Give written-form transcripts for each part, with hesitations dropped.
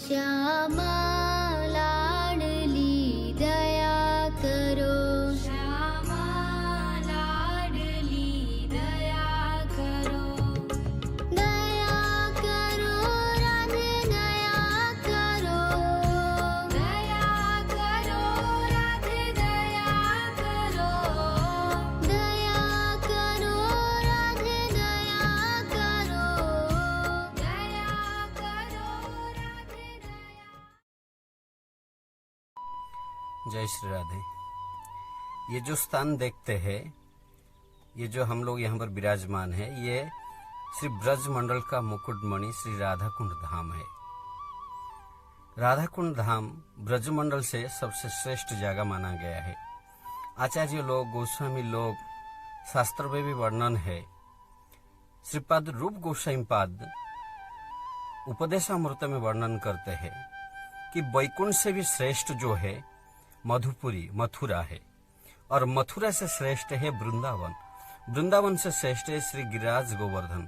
श्यामा लाडली दया करो, श्यामा लाडली दया करो, दया करो राधे दया करो, दया करो राधे दया करो, दया करो राधे दया करो, दया करो राधे दया। जय श्री राधे। ये जो स्थान देखते हैं, ये जो हम लोग यहाँ पर विराजमान है, ये श्री ब्रज मंडल का मुकुटमणि श्री राधा कुंड धाम है। राधा कुंड धाम ब्रज मंडल से सबसे श्रेष्ठ जगह माना गया है। आचार्य लोग, गोस्वामी लोग, शास्त्र में भी वर्णन है। श्रीपाद रूप गोस्वामी पाद उपदेशामृत में वर्णन करते हैं कि वैकुंठ से भी श्रेष्ठ जो है मधुपुरी, मथुरा है, और मथुरा से श्रेष्ठ है वृंदावन, वृंदावन से श्रेष्ठ है श्री गिरिराज गोवर्धन,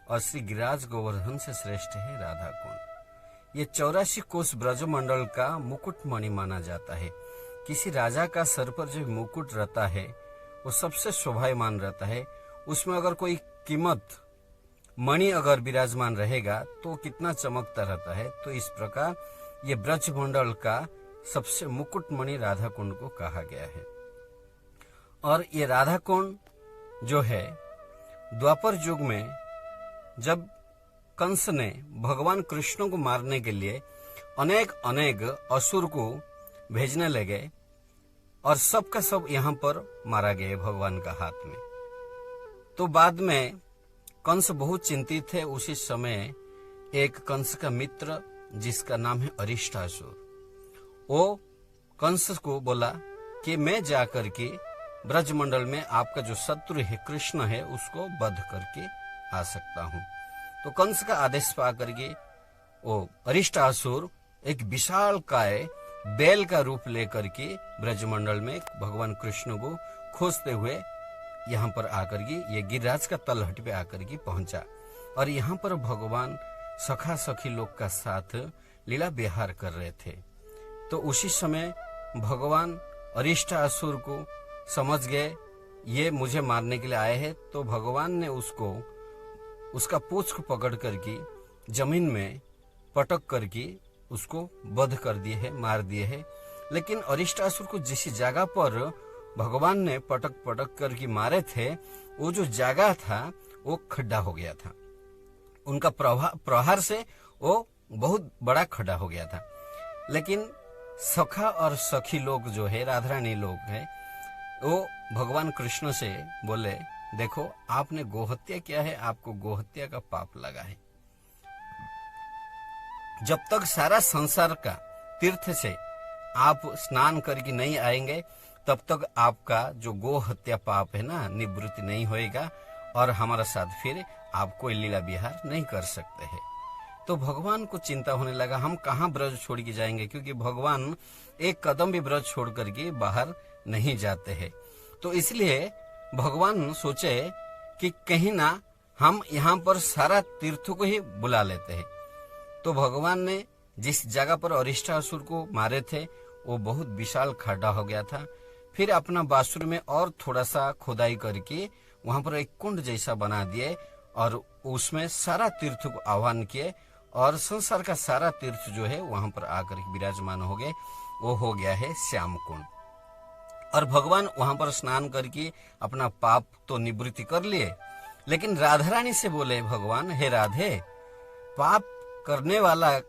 और श्री गिरिराज गोवर्धन से श्रेष्ठ है राधा कुंड। ये 84 कोस ब्रजमंडल का मुकुटमणि माना जाता है। किसी राजा का सर पर जो मुकुट रहता है वो सबसे शोभायमान रहता है। उसमें अगर कोई कीमत मणि अगर विराजमान रहेगा तो कितना चमकता रहता है। तो इस प्रकार ये ब्रजमंडल का सबसे मुकुटमणि राधा कुंड को कहा गया है। और ये राधा कुंड जो है द्वापर युग में जब कंस ने भगवान कृष्ण को मारने के लिए अनेक अनेक असुर को भेजने लगे और सबका सब यहाँ पर मारा गया भगवान का हाथ में। तो बाद में कंस बहुत चिंतित थे। उसी समय एक कंस का मित्र जिसका नाम है अरिष्टासुर, वो कंस को बोला कि मैं जाकर के ब्रजमंडल में आपका जो शत्रु है कृष्ण है उसको वध करके आ सकता हूँ। तो कंस का आदेश पा करके वो अरिष्टासुर एक विशाल काय बैल का रूप लेकर के ब्रजमंडल में भगवान कृष्ण को खोजते हुए यहाँ पर आकर के ये गिरिराज का तलहट पे आकर के पहुंचा। और यहाँ पर भगवान सखा सखी लोग का साथ लीला विहार कर रहे थे। तो उसी समय भगवान अरिष्टासुर को समझ गए ये मुझे मारने के लिए आए हैं। तो भगवान ने उसको उसका पूंछ को पकड़ करके जमीन में पटक करके उसको वध कर दिए है, मार दिए है। लेकिन अरिष्टासुर को जिस जगह पर भगवान ने पटक पटक करके मारे थे वो जो जगह था वो खड्डा हो गया था। उनका प्रहार से वो बहुत बड़ा खड्डा हो गया था। लेकिन सखा और सखी लोग जो है राधारानी लोग है वो भगवान कृष्ण से बोले देखो आपने गोहत्या किया है, आपको गोहत्या का पाप लगा है। जब तक सारा संसार का तीर्थ से आप स्नान करके नहीं आएंगे तब तक आपका जो गो हत्या पाप है ना निवृत्ति नहीं होएगा और हमारा साथ फिर आप कोई लीला विहार नहीं कर सकते हैं। तो भगवान को चिंता होने लगा हम कहाँ ब्रज छोड़ के जाएंगे, क्योंकि भगवान एक कदम भी ब्रज छोड़ करके बाहर नहीं जाते हैं। तो इसलिए भगवान सोचे कि कहीं ना हम यहाँ पर सारा तीर्थ को ही बुला लेते हैं। तो भगवान ने जिस जगह पर अरिष्टासुर को मारे थे वो बहुत विशाल खड्डा हो गया था। फिर अपना बासुर में और थोड़ा सा खुदाई करके वहां पर एक कुंड जैसा बना दिए और उसमें सारा तीर्थ को आह्वान किए और संसार का सारा तीर्थ जो है वहां पर आकर विराजमान हो गए। वो हो गया है श्याम कुंड। और भगवान वहां पर स्नान करके अपना पाप तो निवृत्ति कर लिए। लेकिन राधा रानी से बोले भगवान हे राधे, पाप करने वाला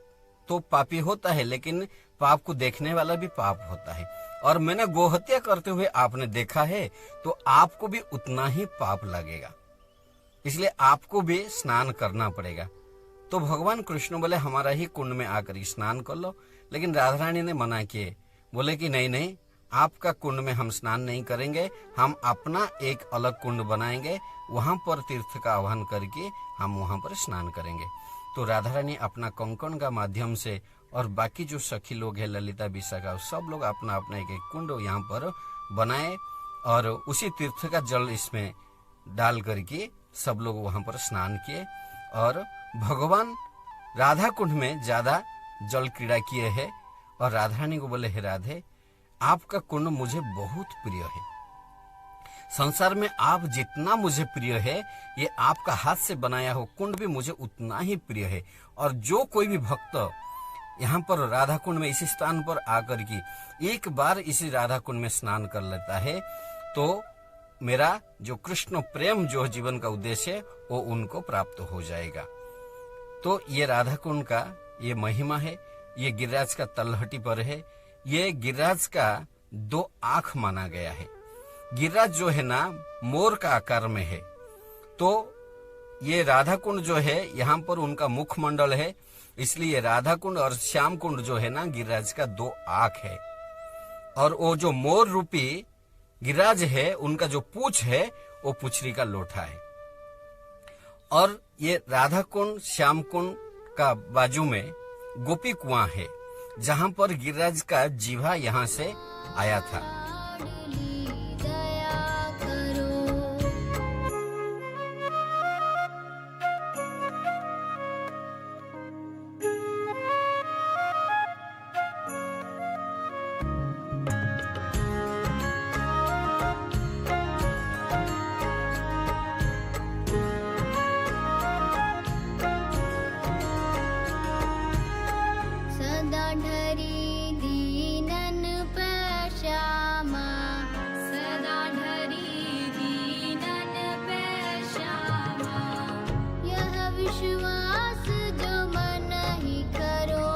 तो पापी होता है लेकिन पाप को देखने वाला भी पाप होता है। और मैंने गोहत्या करते हुए आपने देखा है तो आपको भी उतना ही पाप लगेगा, इसलिए आपको भी स्नान करना पड़ेगा। तो भगवान कृष्ण बोले हमारा ही कुंड में आकर स्नान कर लो। लेकिन राधा रानी ने मना किए, बोले कि नहीं नहीं, आपका कुंड में हम स्नान नहीं करेंगे, हम अपना एक अलग कुंड बनाएंगे, वहां पर तीर्थ का आह्वान करके हम वहां पर स्नान करेंगे। तो राधा रानी अपना कंकण का माध्यम से और बाकी जो सखी लोग हैं ललिता विशाखा सब लोग अपना अपना एक कुंड यहाँ पर बनाए और उसी तीर्थ का जल इसमें डाल करके सब लोग वहां पर स्नान किए। और भगवान राधा कुंड में ज्यादा जल क्रीड़ा किए हैं और राधा रानी को बोले, हे राधे, आपका कुंड मुझे बहुत प्रिय है। संसार में आप जितना मुझे प्रिय है, ये आपका हाथ से बनाया हो कुंड भी मुझे उतना ही प्रिय है। और जो कोई भी भक्त यहाँ पर राधा कुंड में इसी स्थान पर आकर के एक बार इसी राधा कुंड में स्नान कर लेता है, तो मेरा जो कृष्ण प्रेम जो जीवन का उद्देश्य है वो उनको प्राप्त हो जाएगा। तो ये राधा कुंड का ये महिमा है। ये गिरिराज का तलहटी पर है। ये गिरिराज का 2 आंख माना गया है। गिरिराज जो है ना मोर का आकार में है, तो ये राधा कुंड जो है यहाँ पर उनका मुखमंडल है, इसलिए राधा कुंड और श्याम कुंड जो है ना गिरिराज का 2 आंख है। और वो जो मोर रूपी गिरिराज है, उनका जो पूंछ है वो पुछरी का लोठा है। और ये राधा कुंड श्याम कुंड का बाजू में गोपी कुआं है, जहां पर गिरिराज का जीवा यहाँ से आया था। लाडली दया करो। सदा ढरी दीनन पे श्यामा, सदा ढरी दीनन पे श्यामा। यह विश्वास जो मन ही करो,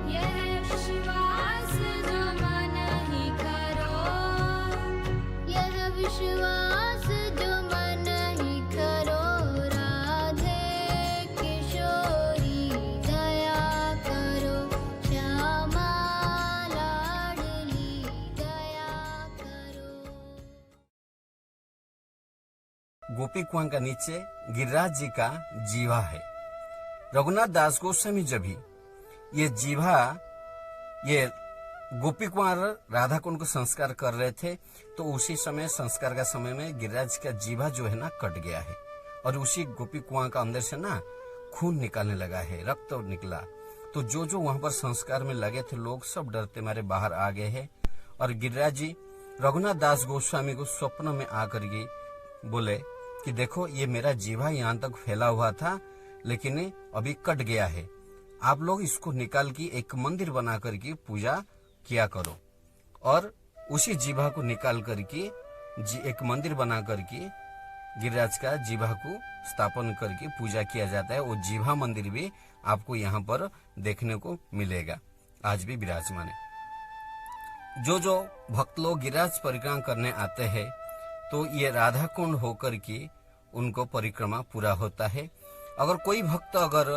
यह विश्वास जो मन ही करो, यह विश्वास जो मन ही करो। राधे किशोरी दया करो, श्यामा लाडली दया करो। गोपी कुआं का नीचे गिरिराज जी का जीवा है। रघुनाथ दास गोस्वामी जब भी ये जीवा ये गोपी कुआं राधा कुंड को संस्कार कर रहे थे, तो उसी समय संस्कार का समय में गिरिराज का जीवा जो है ना कट गया है, और उसी गोपी कुआं का अंदर से ना खून निकालने लगा है, रक्त निकला। तो जो वहां पर संस्कार में लगे थे लोग सब डरते मारे बाहर आ गए हैं। और गिरिराज जी रघुनाथ दास गोस्वामी को स्वप्न में आकर के बोले कि देखो, ये मेरा जीवा यहाँ तक फैला हुआ था, लेकिन अभी कट गया है। आप लोग इसको निकाल के एक मंदिर बना करके पूजा किया करो। और उसी जीवा को निकाल करके एक मंदिर बना करके गिरिराज का जीवा को स्थापन करके पूजा किया जाता है। वो जीवा मंदिर भी आपको यहाँ पर देखने को मिलेगा, आज भी विराजमान है। जो भक्त लोग गिरिराज परिक्रमा करने आते हैं, तो ये राधा कुंड होकर के उनको परिक्रमा पूरा होता है। अगर कोई भक्त अगर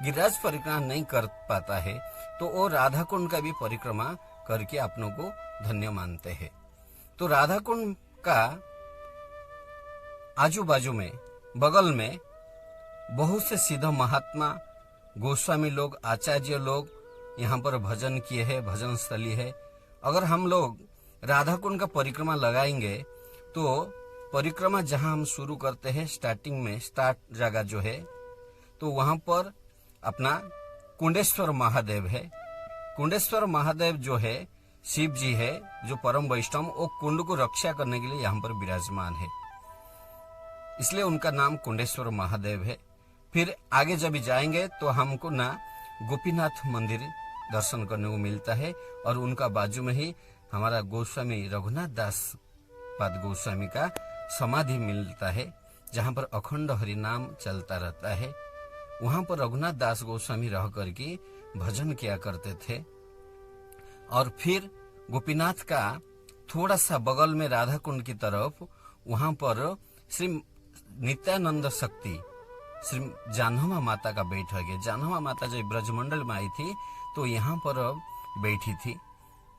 गिरिराज परिक्रमा नहीं कर पाता है, तो वो राधा कुंड का भी परिक्रमा करके अपनों को धन्य मानते हैं। तो राधा कुंड का आजू बाजू में बगल में बहुत से सिद्ध महात्मा गोस्वामी लोग, आचार्य लोग यहाँ पर भजन किए हैं, भजन स्थली है। अगर हम लोग राधा कुंड का परिक्रमा लगाएंगे, तो परिक्रमा जहां हम शुरू करते हैं, स्टार्टिंग में स्टार्ट जगह जो है, तो वहां पर अपना कुंडेश्वर महादेव है। कुंडेश्वर महादेव जो है शिव जी है, जो परम वैष्णव, वो कुंड को रक्षा करने के लिए यहाँ पर विराजमान है, इसलिए उनका नाम कुंडेश्वर महादेव है। फिर आगे जब जाएंगे तो हमको ना गोपीनाथ मंदिर दर्शन करने को मिलता है, और उनका बाजू में ही हमारा गोस्वामी रघुनाथ दास पाद गोस्वामी का समाधि मिलता है, जहाँ पर अखंड हरिनाम चलता रहता है। वहां पर रघुनाथ दास गोस्वामी रह करके भजन किया करते थे। और फिर गोपीनाथ का थोड़ा सा बगल में राधा कुंड की तरफ वहां पर श्री नित्यानंद शक्ति श्री जानहमा माता का बैठक है। जानहमा माता जब ब्रजमंडल में आई थी तो यहाँ पर बैठी थी,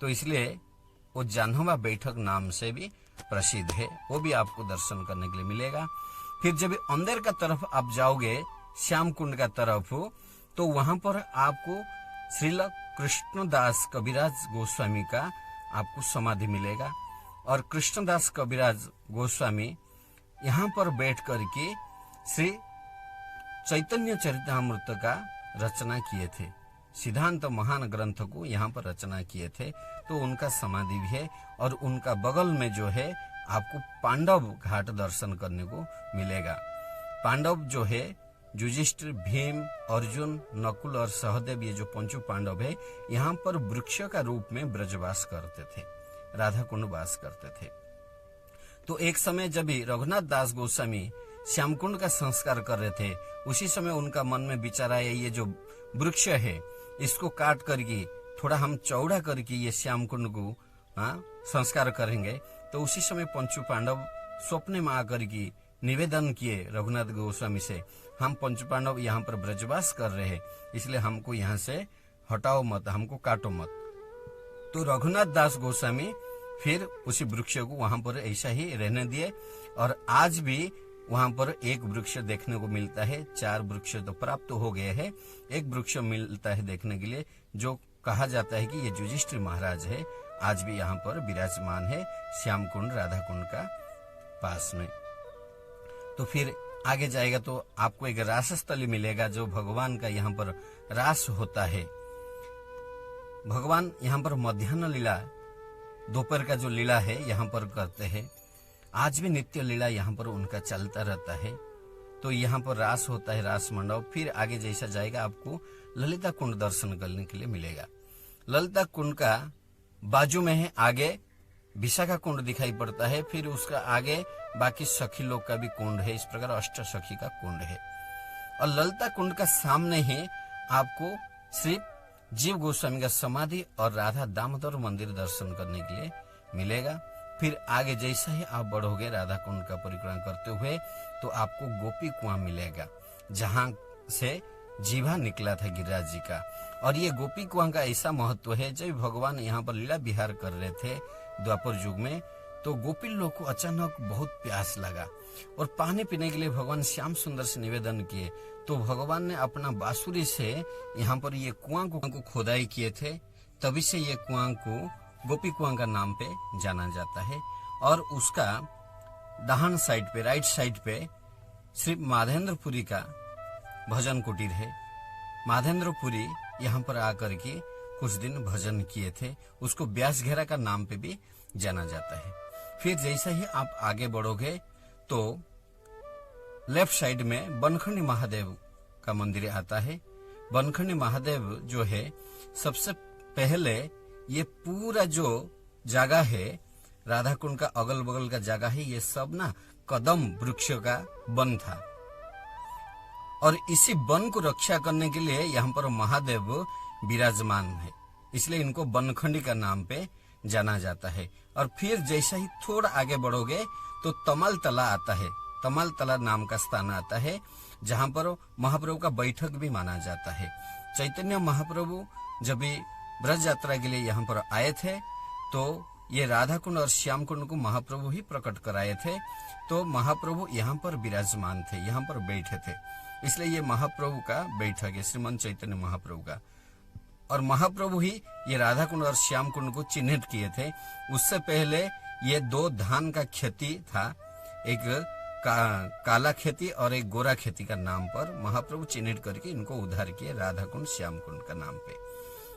तो इसलिए वो जानहमा बैठक नाम से भी प्रसिद्ध है। वो भी आपको दर्शन करने के लिए मिलेगा। फिर जब अंदर का तरफ आप जाओगे श्याम कुंड का तरफ, तो वहां पर आपको श्रील कृष्णदास कविराज गोस्वामी का आपको समाधि मिलेगा। और कृष्णदास कविराज गोस्वामी यहाँ पर बैठ करके श्री चैतन्य चरितामृत का रचना किए थे। सिद्धांत महान ग्रंथ को यहाँ पर रचना किए थे, तो उनका समाधि भी है। और उनका बगल में जो है आपको पांडव घाट दर्शन करने को मिलेगा। पांडव जो है युधिष्ठिर, भीम, अर्जुन, नकुल और सहदेव, ये जो पंचो पांडव है यहाँ पर वृक्ष का रूप में ब्रजवास करते थे, राधा कुंड वास करते थे। तो एक समय जब भी रघुनाथ दास गोस्वामी श्याम कुंड का संस्कार कर रहे थे, उसी समय उनका मन में विचार आया ये जो वृक्ष है इसको काट करके थोड़ा हम चौड़ा करके ये श्याम कुंड को संस्कार करेंगे। तो उसी समय पंचो पांडव स्वप्न में आकर के निवेदन किए रघुनाथ गोस्वामी से, हम पंच पांडव यहाँ पर ब्रजवास कर रहे हैं, इसलिए हमको यहाँ से हटाओ मत, हमको काटो मत। तो रघुनाथ दास गोस्वामी फिर उसी वृक्ष को वहां पर ऐसा ही रहने दिए। और आज भी वहां पर एक वृक्ष देखने को मिलता है, 4 वृक्ष तो प्राप्त हो गए हैं, एक वृक्ष मिलता है देखने के लिए, जो कहा जाता है कि ये युधिष्ठिर महाराज है, आज भी यहाँ पर विराजमान है श्याम कुंड राधा कुंड का पास में। तो फिर आगे जाएगा तो आपको एक रासस्थली मिलेगा, जो भगवान का यहाँ पर रास होता है। भगवान यहाँ पर मध्याह्न लीला, दोपहर का जो लीला है यहाँ पर करते हैं। आज भी नित्य लीला यहाँ पर उनका चलता रहता है। तो यहाँ पर रास होता है, रास मंडप। फिर आगे जैसा जाएगा आपको ललिता कुंड दर्शन करने के लिए मिलेगा। ललिता कुंड का बाजू में है आगे विशाखा कुंड दिखाई पड़ता है, फिर उसका आगे बाकी सखी लोग का भी कुंड है। इस प्रकार अष्ट सखी का कुंड है। और ललिता कुंड का सामने ही आपको श्री जीव गोस्वामी का समाधि और राधा दामोदर मंदिर दर्शन करने के लिए मिलेगा। फिर आगे जैसा ही आप बढ़ोगे राधा कुंड का परिक्रमा करते हुए, तो आपको गोपी कुआं मिलेगा, जहां से जीवा निकला था गिरिराज जी का। और ये गोपी कुआं का ऐसा महत्व है, जब भगवान यहाँ पर लीला विहार कर रहे थे द्वापर युग में, तो गोपी लोग को अचानक बहुत प्यास लगा और पानी पीने के लिए भगवान श्याम सुंदर से निवेदन किए। तो भगवान ने अपना बांसुरी से यहाँ पर ये कुआं को खोदाई किए थे, तभी से ये कुआं को गोपी कुआं का नाम पे जाना जाता है। और उसका दाहन साइड पे, राइट साइड पे श्री माधेंद्रपुरी का भजन कुटीर है। माधेंद्रपुरी यहाँ पर आकर के कुछ दिन भजन किए थे, उसको व्यास घेरा का नाम पे भी जाना जाता है। फिर जैसे ही आप आगे बढ़ोगे तो लेफ्ट साइड में बनखंडी महादेव का मंदिर आता है। बनखंडी महादेव जो है, सबसे पहले ये पूरा जो जगह है राधा कुंड का अगल बगल का जगह है, ये सब ना कदम वृक्ष का वन था। और इसी वन को रक्षा करने के लिए यहाँ पर महादेव विराजमान है, इसलिए इनको बनखंडी का नाम पे जाना जाता है। और फिर जैसा ही थोड़ा आगे बढ़ोगे तो तमल तला आता है। तमल तला नाम का स्थान आता है, जहाँ पर महाप्रभु का बैठक भी माना जाता है। चैतन्य महाप्रभु जब भी ब्रज यात्रा के लिए यहाँ पर आए थे, तो ये राधा कुंड और श्याम कुंड को महाप्रभु ही प्रकट कराए थे। तो महाप्रभु यहाँ पर विराजमान थे, यहाँ पर बैठे थे, इसलिए ये महाप्रभु का बैठक है, श्रीमंत चैतन्य महाप्रभु का। और महाप्रभु ही ये राधा कुंड और श्याम कुंड को चिन्हित किए थे। उससे पहले ये 2 धान का खेती था, एक काला खेती और एक गोरा खेती का नाम पर महाप्रभु चिन्हित करके इनको उद्धार किए राधा कुंड श्याम कुंड का नाम पे।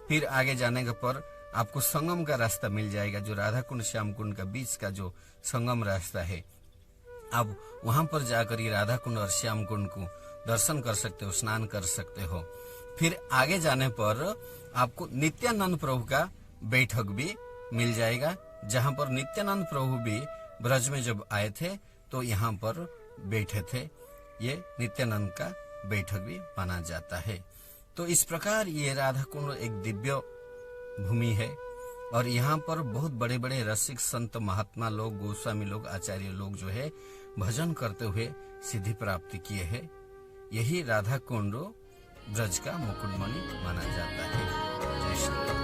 फिर आगे जाने के पर आपको संगम का रास्ता मिल जाएगा, जो राधा कुंड श्याम कुंड का बीच का जो संगम रास्ता है। आप वहां पर जाकर ये राधा कुंड और श्याम कुंड को दर्शन कर सकते हो, स्नान कर सकते हो। फिर आगे जाने पर आपको नित्यानंद प्रभु का बैठक भी मिल जाएगा, जहां पर नित्यानंद प्रभु भी ब्रज में जब आए थे तो यहाँ पर बैठे थे। ये नित्यानंद का बैठक भी माना जाता है। तो इस प्रकार ये राधा कुंड एक दिव्य भूमि है। और यहाँ पर बहुत बड़े बड़े रसिक संत महात्मा लोग, गोस्वामी लोग, आचार्य लोग जो है भजन करते हुए सिद्धि प्राप्ति किए हैं। यही राधा कुंड ब्रज का मुकुटमणि माना जाता है। जय श्री